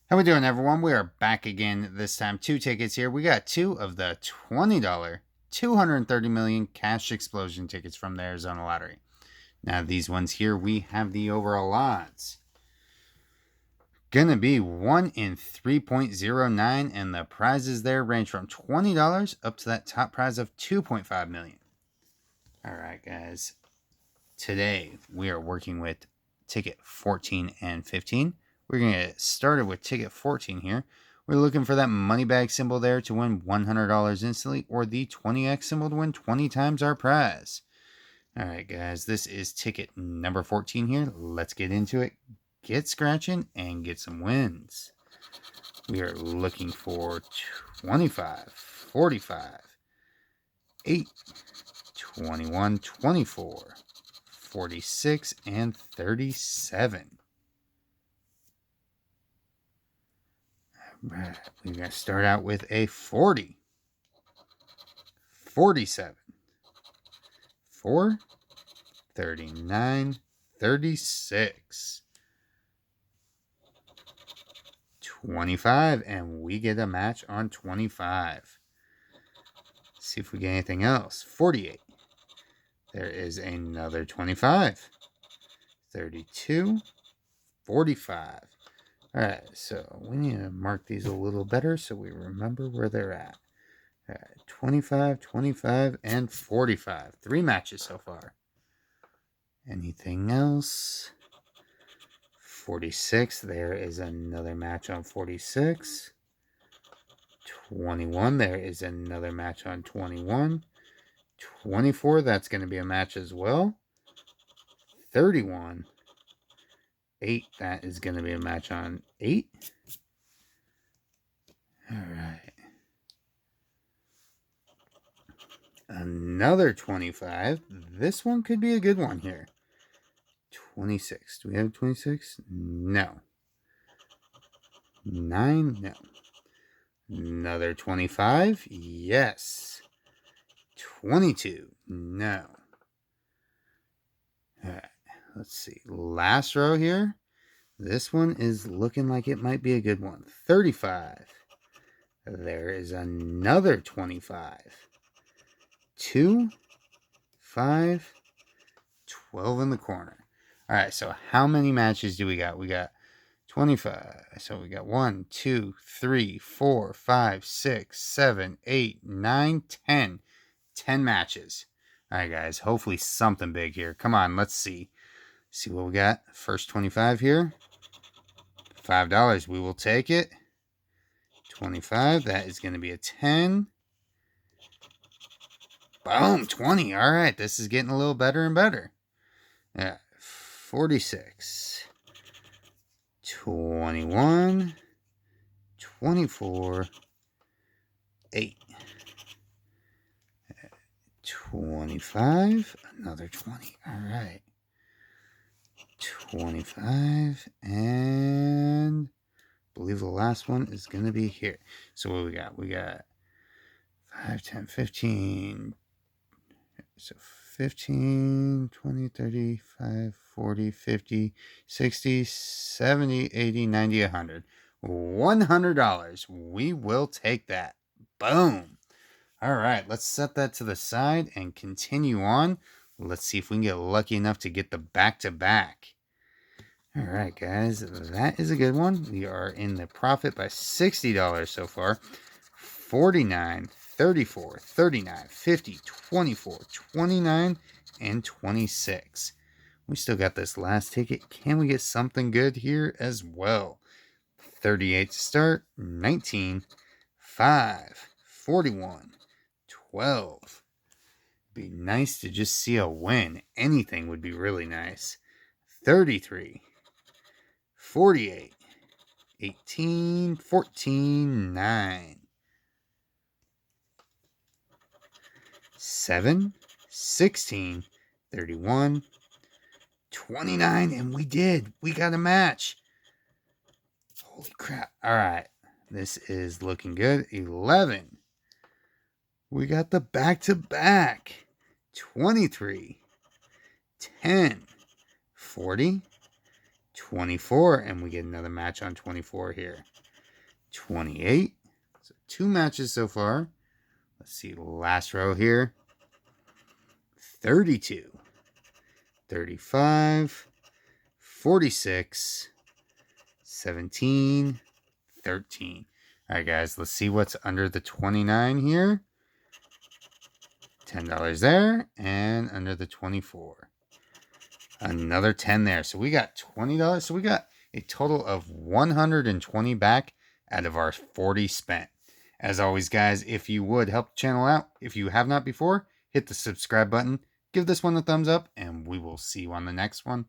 How we doing, everyone? We are back again this time. 2 tickets here. We got 2 of the $20 230 million cash explosion tickets from the Arizona Lottery. Now, these ones here, we have the overall odds. Gonna be 1 in 3.09, and the prizes there range from $20 up to that top prize of $2.5 million. All right, guys. Today, we are working with ticket 14 and 15. We're going to get started with ticket 14 here. We're looking for that money bag symbol there to win $100 instantly, or the 20x symbol to win 20 times our prize. All right, guys, this is ticket number 14 here. Let's get into it, get scratching, and get some wins. We are looking for 25, 45, 8, 21, 24, 46, and 37. Right, we're going to start out with a 40, 47, 4, 39, 36, 25, and we get a match on 25. See if we get anything else. 48. There is another 25. 32, 45. All right, so we need to mark these a little better so we remember where they're at. All right, 25, 25, and 45. 3 matches so far. Anything else? 46, there is another match on 46. 21, there is another match on 21. 24, that's going to be a match as well. 31. 8, that is going to be a match on 8. All right. Another 25. This one could be a good one here. 26. Do we have 26? No. 9? No. Another 25? Yes. 22? No. All right. Let's see. Last row here. This one is looking like it might be a good one. 35. There is another 25. 2, 5, 12 in the corner. All right, so how many matches do we got? We got 25. So we got 1, 2, 3, 4, 5, 6, 7, 8, 9, 10. 10 matches. All right, guys, hopefully something big here. Come on, let's see. See what we got. First 25 here. $5. We will take it. 25. That is going to be a 10. Boom, 20. All right, this is getting a little better and better. 46. 21. 24. 8. 25. Another 20. All right. 25. And I believe the last one is going to be here. So what we got? We got 5, 10, 15. So 15, 20, 35, 40, 50, 60, 70, 80, 90, 100. $100. We will take that. Boom. All right, let's set that to the side and continue on. Let's see if we can get lucky enough to get the back-to-back. All right, guys, that is a good one. We are in the profit by $60 so far. 49, 34, 39, 50, 24, 29, and 26. We still got this last ticket. Can we get something good here as well? 38 to start, 19, 5, 41, 12. Be nice to just see a win. Anything would be really nice. 33, 48, 18, 14, 9. 7, 16, 31, 29, and we did. We got a match. Holy crap. All right. This is looking good. 11. We got the back-to-back. 23, 10, 40, 24, and we get another match on 24 here. 28. So 2 matches so far. Let's see, last row here. 32. 35. 46. 17. 13. All right, guys, let's see what's under the 29 here. $10 there, and under the 24. Another 10 there. So we got $20. So we got a total of 120 back out of our 40 spent. As always, guys, if you would help the channel out, if you have not before, hit the subscribe button, give this one a thumbs up, and we will see you on the next one.